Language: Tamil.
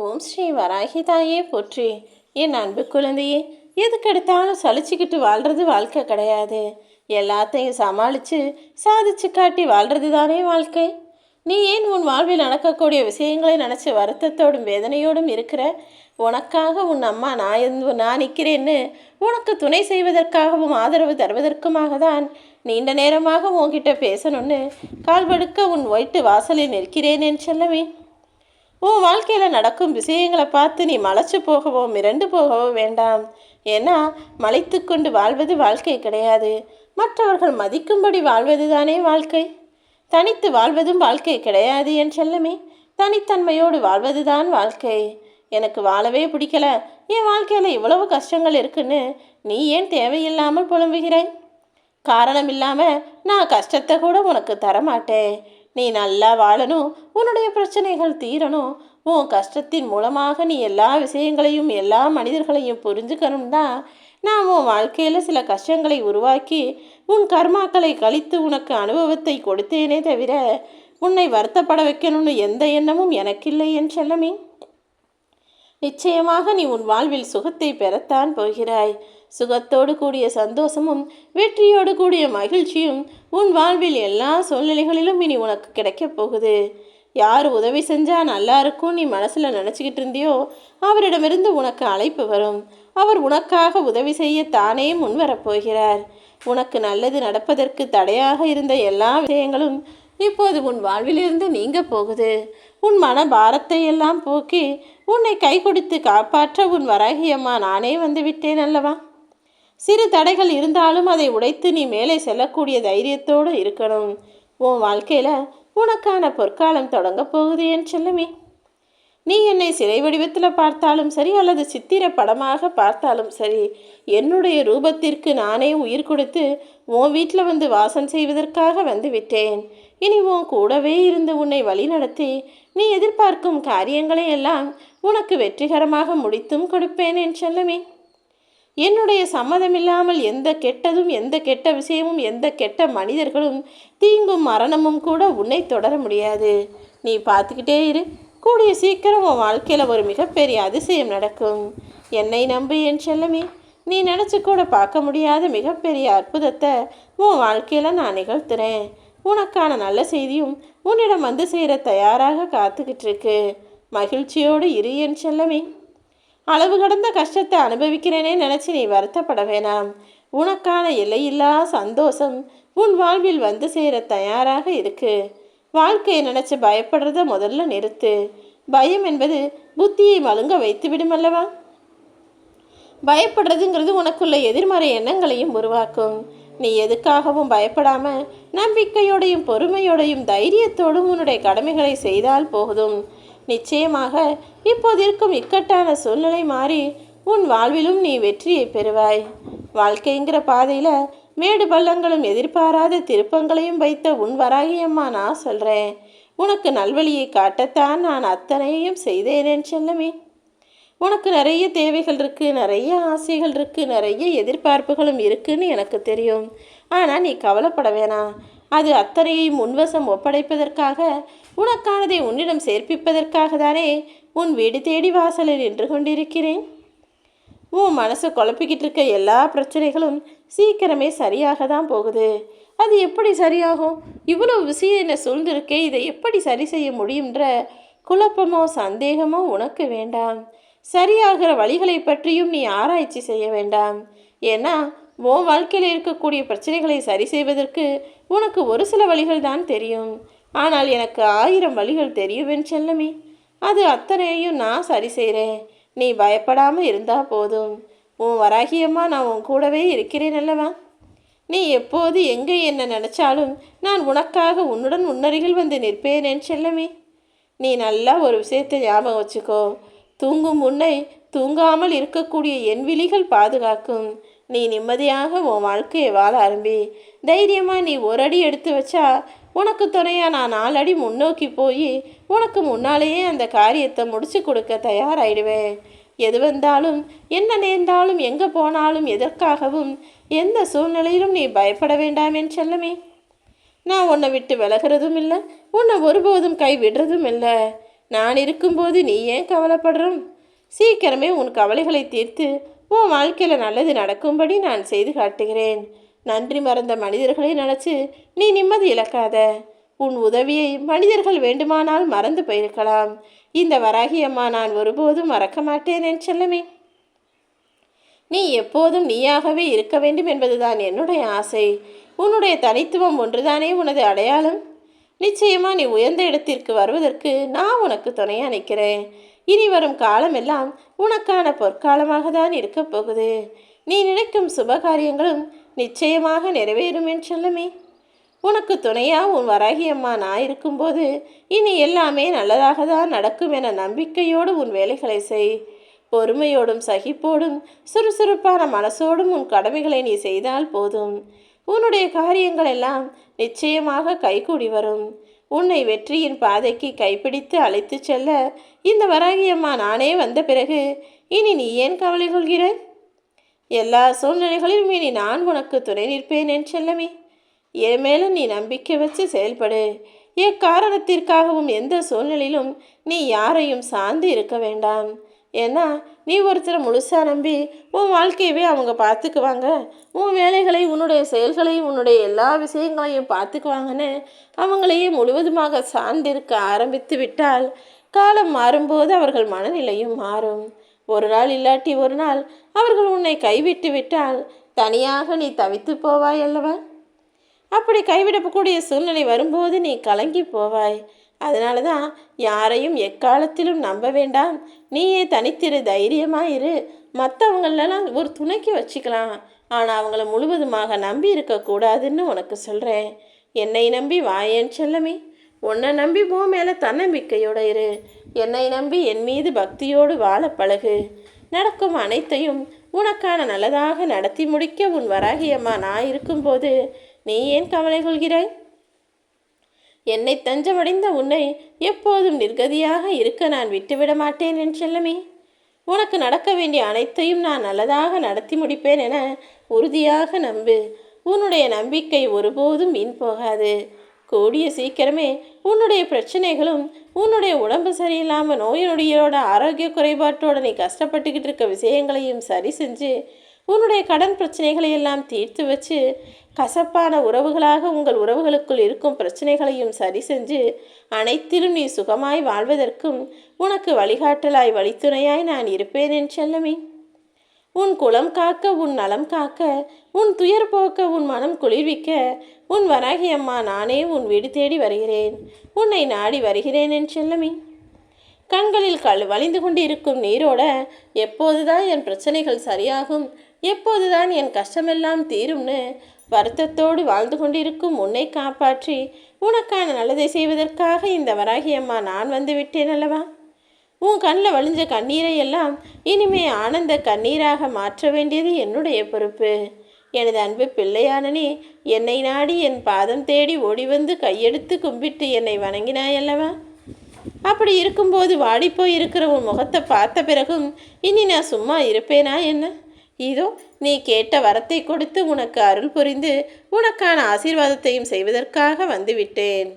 ஓம் ஸ்ரீ வராகி தாயே போற்றி. என் அன்பு குழந்தையே, எதுக்கெடுத்தாலும் சலிச்சுக்கிட்டு வாழ்கிறது வாழ்க்கை கிடையாது. எல்லாத்தையும் சமாளித்து சாதிச்சு காட்டி வாழ்கிறது தானே வாழ்க்கை. நீ ஏன் உன் வாழ்வில் நடக்கக்கூடிய விஷயங்களை நினச்சி வருத்தத்தோடும் வேதனையோடும் இருக்கிற? உனக்காக உன் அம்மா நான் நிற்கிறேன்னு உனக்கு துணை செய்வதற்காகவும் ஆதரவு தருவதற்குமாக தான் நீண்ட நேரமாக உன்கிட்ட பேசணும்னு கால்படுக்க உன் ஒயிட்டு வாசலில் நிற்கிறேனேன்னு சொல்லவே. உன் வாழ்க்கையில் நடக்கும் விஷயங்களை பார்த்து நீ மலைச்சு போகவோ மிரண்டு போகவோ வேண்டாம். ஏன்னா மலைத்து கொண்டு வாழ்வது வாழ்க்கை கிடையாது. மற்றவர்கள் மதிக்கும்படி வாழ்வது தானே வாழ்க்கை. தனித்து வாழ்வதும் வாழ்க்கை கிடையாது என் செல்லமே. தனித்தன்மையோடு வாழ்வது தான் வாழ்க்கை. எனக்கு வாழவே பிடிக்கல, என் வாழ்க்கையில் இவ்வளவு கஷ்டங்கள் இருக்குன்னு நீ ஏன் தேவையில்லாமல் புலம்புகிறாய்? காரணம் இல்லாமல் நான் கஷ்டத்தை கூட உனக்கு தரமாட்டேன். நீ நல்லா வாழணும், உன்னுடைய பிரச்சனைகள் தீரணும். உன் கஷ்டத்தின் மூலமாக நீ எல்லா விஷயங்களையும் எல்லா மனிதர்களையும் புரிஞ்சுக்கணும் தான் நான் உன் வாழ்க்கையில் சில கஷ்டங்களை உருவாக்கி உன் கர்மாக்களை கழித்து உனக்கு அனுபவத்தை கொடுத்தேனே தவிர உன்னை வருத்தப்பட வைக்கணும்னு எந்த எண்ணமும் எனக்கில்லை என் செல்லமே. நிச்சயமாக நீ உன் வாழ்வில் சுகத்தை பெறத்தான் போகிறாய். சுகத்தோடு கூடிய சந்தோஷமும் வெற்றியோடு கூடிய மகிழ்ச்சியும் உன் வாழ்வில் எல்லா சூழ்நிலைகளிலும் இனி உனக்கு கிடைக்கப் போகுது. யார் உதவி செஞ்சால் நல்லா இருக்கும் நீ மனசில் நினச்சிக்கிட்டு இருந்தியோ அவரிடமிருந்து உனக்கு அழைப்பு வரும். அவர் உனக்காக உதவி செய்ய தானே முன்வரப்போகிறார். உனக்கு நல்லது நடப்பதற்கு தடையாக இருந்த எல்லா விஷயங்களும் இப்போது உன் வாழ்விலிருந்து நீங்க போகுது. உன் மன பாரத்தை எல்லாம் போக்கி உன்னை கை கொடுத்து காப்பாற்ற உன் வராகியம்மா நானே வந்து விட்டேன் அல்லவா. சிறு தடைகள் இருந்தாலும் அதை உடைத்து நீ மேலே செல்லக்கூடிய தைரியத்தோடு இருக்கணும். உன் வாழ்க்கையில் உனக்கான பொற்காலம் தொடங்க போகுது என் செல்லமே. நீ என்னை சிலை வடிவத்தில் பார்த்தாலும் சரி அல்லது சித்திர படமாக பார்த்தாலும் சரி, என்னுடைய ரூபத்திற்கு நானே உயிர் கொடுத்து உன் வீட்டில் வந்து வாசம் செய்வதற்காக வந்து விட்டேன். இனி உன் கூடவே இருந்து உன்னை வழி நடத்தி நீ எதிர்பார்க்கும் காரியங்களை எல்லாம் உனக்கு வெற்றிகரமாக முடித்தும் கொடுப்பேன் என் செல்லமே. என்னுடைய சம்மதமில்லாமல் எந்த கெட்டதும் எந்த கெட்ட விஷயமும் எந்த கெட்ட மனிதர்களும் தீங்கும் மரணமும் கூட உன்னை தொடர முடியாது. நீ பார்த்துக்கிட்டே இரு. கூடிய சீக்கிரம் உன் வாழ்க்கையில் ஒரு மிகப்பெரிய அதிசயம் நடக்கும். என்னை நம்பு என் செல்லமே. நீ நினச்சி கூட பார்க்க முடியாத மிகப்பெரிய அற்புதத்தை உன் வாழ்க்கையில் நான் நிகழ்த்துறேன். உனக்கான நல்ல செய்தியும் உன்னிடம் வந்து சேர தயாராக காத்துக்கிட்டு இருக்கு. மகிழ்ச்சியோடு இரு என் செல்லமே. அளவு கடந்த கஷ்டத்தை அனுபவிக்கிறேனே நினச்சி நீ வருத்தப்பட வேணாம். உனக்கான எல்லையில்லா சந்தோஷம் உன் வாழ்வில் வந்து சேர தயாராக இருக்கு. வாழ்க்கையை நினச்சி பயப்படுறத முதல்ல நிறுத்து. பயம் என்பது புத்தியை மழுங்க வைத்து விடும் அல்லவா. பயப்படுறதுங்கிறது உனக்குள்ள எதிர்மறை எண்ணங்களையும் உருவாக்கும். நீ எதுக்காகவும் பயப்படாம நம்பிக்கையோடையும் பொறுமையோடையும் தைரியத்தோடும் உன்னுடைய கடமைகளை செய்தால் போதும். நிச்சயமாக இப்போது இருக்கும் இக்கட்டான சூழ்நிலை மாறி உன் வாழ்விலும் நீ வெற்றியை பெறுவாய். வாழ்க்கைங்கிற பாதையில் மேடு பள்ளங்களும் எதிர்பாராத திருப்பங்களையும் வைத்த உன் வராகியம்மா நான் சொல்கிறேன். உனக்கு நல்வழியை காட்டத்தான் நான் அத்தனையும் செய்தேனேன் செல்லமே. உனக்கு நிறைய தேவைகள் இருக்குது, நிறைய ஆசைகள் இருக்குது, நிறைய எதிர்பார்ப்புகளும் இருக்குன்னு எனக்கு தெரியும். ஆனால் நீ கவலைப்பட வேணாம். அது அத்தனையையும் உன்வசம் ஒப்படைப்பதற்காக, உனக்கானதை உன்னிடம் சேர்ப்பிப்பதற்காக தானே உன் வீடு தேடி வாசலில் நின்று கொண்டிருக்கிறேன். உன் மனசை குழப்பிக்கிட்டு இருக்க எல்லா பிரச்சனைகளும் சீக்கிரமே சரியாக தான் போகுது. அது எப்படி சரியாகும்? இவ்வளோ விஷயம் என்ன சூழ்ந்திருக்கே, இதை எப்படி சரி செய்ய முடியுன்ற குழப்பமோ சந்தேகமோ உனக்கு வேண்டாம். சரியாகிற வழிகளை பற்றியும் நீ ஆராய்ச்சி செய்ய வேண்டாம். ஏன்னா உன் வாழ்க்கையில் இருக்கக்கூடிய பிரச்சனைகளை சரி செய்வதற்கு உனக்கு ஒரு சில வழிகள் தான் தெரியும். ஆனால் எனக்கு 1000 வழிகள் தெரியும் செல்லமே. அது அத்தனையும் நான் சரி செய்கிறேன். நீ பயப்படாமல் இருந்தால் போதும். உன் வராகியம்மா நான் உன் கூடவே இருக்கிறேன் அல்லவா. நீ எப்போது எங்கே என்ன நினச்சாலும் நான் உனக்காக உன்னுடன் உன்னருகில் வந்து நிற்பேன் செல்லமே. நீ நல்லா ஒரு விஷயத்தை ஞாபகம் வச்சுக்கோ. தூங்கும் உன்னை தூங்காமல் இருக்கக்கூடிய என் விழிகள் பாதுகாக்கும். நீ நிம்மதியாக உன் வாழ்க்கையை வாழ ஆரம்பி. தைரியமாக நீ ஒரு அடி எடுத்து வச்சா உனக்கு துணையாக நான் 4 அடி முன்னோக்கி போய் உனக்கு முன்னாலேயே அந்த காரியத்தை முடிச்சு கொடுக்க தயாராகிடுவேன். எது வந்தாலும் என்ன நேர்ந்தாலும் எங்கே போனாலும் எதற்காகவும் எந்த சூழ்நிலையிலும் நீ பயப்பட வேண்டாம் என் செல்லமே. நான் உன்னை விட்டு விலகிறதும் இல்லை, உன்னை ஒருபோதும் கைவிடுறதும் இல்லை. நான் இருக்கும்போது நீ ஏன் கவலைப்படுறோம்? சீக்கிரமே உன் கவலைகளை தீர்த்து உன் வாழ்க்கையில் நல்லது நடக்கும்படி நான் செய்து காட்டுகிறேன். நன்றி மறந்த மனிதர்களை நினச்சி நீ நிம்மதி இழக்காத. உன் உதவியை மனிதர்கள் வேண்டுமானால் மறந்து போயிருக்கலாம். இந்த வராகி அம்மா நான் ஒருபோதும் மறக்க மாட்டேன் என் செல்லமே. நீ எப்போதும் நீயாகவே இருக்க வேண்டும் என்பதுதான் என்னுடைய ஆசை. உன்னுடைய தனித்துவம் ஒன்றுதானே உனது அடையாளம். நிச்சயமா நீ உயர்ந்த இடத்திற்கு வருவதற்கு நான் உனக்கு துணையாக நிற்கிறேன். இனி வரும் காலமெல்லாம் உனக்கான பொற்காலமாக தான் இருக்கப் போகுது. நீ நினைக்கும் சுபகாரியங்களும் நிச்சயமாக நிறைவேறும் என் செல்லமே. உனக்கு துணையா உன் வராகி அம்மா நான் இருக்கும்போது இனி எல்லாமே நல்லதாக தான் நடக்கும் என நம்பிக்கையோடு உன் வேலைகளை செய். பொறுமையோடும் சகிப்போடும் சுறுசுறுப்பான மனசோடும் உன் கடமைகளை நீ செய்தால் போதும். உன்னுடைய காரியங்கள் எல்லாம் நிச்சயமாக கைகூடி வரும். உன்னை வெற்றியின் பாதைக்கு கைப்பிடித்து அழைத்து செல்ல இந்த வராகி அம்மா நானே வந்த பிறகு இனி நீ ஏன் கவலை கொள்கிறாய்? எல்லா சூழ்நிலைகளிலும் இனி நான் உனக்கு துணை நிற்பேன் என் செல்லமே. என் மேலும் நீ நம்பிக்கை வச்சு செயல்படு. எக்காரணத்திற்காகவும் எந்த சூழ்நிலையிலும் நீ யாரையும் சார்ந்து இருக்க வேண்டாம். ஏன்னா நீ ஒருத்தரை முழுசாக நம்பி உன் வாழ்க்கையவே அவங்க பார்த்துக்குவாங்க, உன் வேலைகளை உன்னுடைய செயல்களை உன்னுடைய எல்லா விஷயங்களையும் பார்த்துக்குவாங்கன்னு அவங்களையே முழுவதுமாக சார்ந்திருக்க ஆரம்பித்து விட்டால் காலம் மாறும்போது அவர்கள் மனநிலையும் மாறும். ஒரு நாள் இல்லாட்டி ஒரு நாள் அவர்கள் உன்னை கைவிட்டு விட்டால் தனியாக நீ தவித்து போவாய் அல்லவா? அப்படி கைவிடக்கூடிய சூழ்நிலை வரும்போது நீ கலங்கி போவாய். அதனால தான் யாரையும் எக்காலத்திலும் நம்ப வேண்டாம். நீயே தனித்திரு, தைரியமாயிரு. மற்றவங்களெல்லாம் ஒரு துணைக்கு வச்சுக்கலாம், ஆனால் அவங்கள முழுவதுமாக நம்பி இருக்கக்கூடாதுன்னு உனக்கு சொல்கிறேன். என்னை நம்பி வாயேன் செல்லமே. உன்னை நம்பி போ மேலே தன்னம்பிக்கையோடு இரு. என்னை நம்பி என் மீது பக்தியோடு வாழ பழகு. நடக்கும் அனைத்தையும் உனக்கான நல்லதாக நடத்தி முடிக்க உன் வராகியம்மா நான் இருக்கும்போது நீ ஏன் கவலை கொள்கிறாய்? என்னை தஞ்சமடைந்த உன்னை எப்போதும் நிர்கதியாக இருக்க நான் விட்டுவிட மாட்டேன் என் செல்லமே. உனக்கு நடக்க வேண்டிய அனைத்தையும் நான் நல்லதாக நடத்தி முடிப்பேன் என உறுதியாக நம்பு. உன்னுடைய நம்பிக்கை ஒருபோதும் வீண் போகாது. கூடிய சீக்கிரமே உன்னுடைய பிரச்சனைகளும் உன்னுடைய உடம்பு சரியில்லாமல் நோய் நொடியோட ஆரோக்கிய குறைபாட்டோட நீ கஷ்டப்பட்டுக்கிட்டு இருக்க விஷயங்களையும் சரி செஞ்சு உன்னுடைய கடன் பிரச்சனைகளை எல்லாம் தீர்த்து வச்சு கசப்பான உறவுகளாக உங்கள் உறவுகளுக்குள் இருக்கும் பிரச்சனைகளையும் சரி செஞ்சு அனைத்திலும் நீ சுகமாய் வாழ்வதற்கும் உனக்கு வழிகாட்டலாய் வழித்துணையாய் நான் இருப்பேன் என் செல்லமே. உன் குலம் காக்க, உன் நலம் காக்க, உன் துயர் போக்க, உன் மனம் குளிர்விக்க உன் வராகி அம்மா நானே உன் வீடு தேடி வருகிறேன். உன்னை நாடி வருகிறேன் என் செல்லமே. கண்களில் வழிந்து கொண்டு இருக்கும் நீரோட எப்போதுதான் என் பிரச்சனைகள் சரியாகும், எப்போதுதான் என் கஷ்டமெல்லாம் தீரும்னு வருத்தத்தோடு வாழ்ந்து கொண்டிருக்கும் உன்னை காப்பாற்றி உனக்கான நல்லதை செய்வதற்காக இந்த வராகி அம்மா நான் வந்து விட்டேன் அல்லவா? உன் கண்ணில் வழிஞ்ச கண்ணீரை எல்லாம் இனிமே ஆனந்த கண்ணீராக மாற்ற வேண்டியது என்னுடைய பொறுப்பு. எனது அன்பு பிள்ளையான நீ என்னை நாடி என் பாதம் தேடி ஓடி வந்து கையெடுத்து கும்பிட்டு என்னை வணங்கினாய் அல்லவா? அப்படி இருக்கும்போது வாடிப்போய் இருக்கிற உன் முகத்தை பார்த்த பிறகும் இனி நான் சும்மா இருப்பேனா என்ன? இதோ நீ கேட்ட வரத்தை கொடுத்து உனக்கு அருள் புரிந்து உனக்கான ஆசீர்வாதத்தையும் செய்வதற்காக வந்துவிட்டேன்.